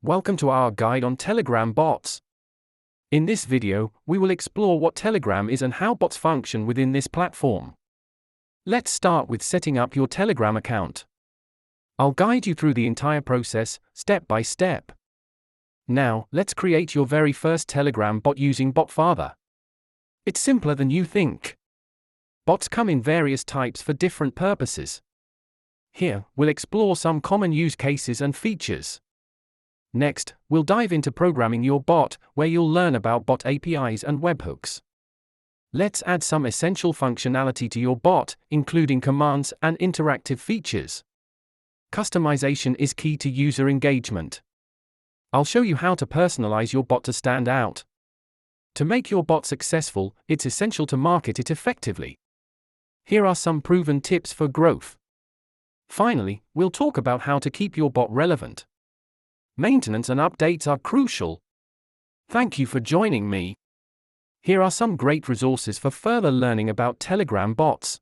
Welcome to our guide on Telegram bots. In this video, we will explore what Telegram is and how bots function within this platform. Let's start with setting up your Telegram account. I'll guide you through the entire process, step by step. Now, let's create your very first Telegram bot using BotFather. It's simpler than you think. Bots come in various types for different purposes. Here, we'll explore some common use cases and features. Next, we'll dive into programming your bot, where you'll learn about bot APIs and webhooks. Let's add some essential functionality to your bot, including commands and interactive features. Customization is key to user engagement. I'll show you how to personalize your bot to stand out. To make your bot successful, it's essential to market it effectively. Here are some proven tips for growth. Finally, we'll talk about how to keep your bot relevant. Maintenance and updates are crucial. Thank you for joining me. Here are some great resources for further learning about Telegram bots.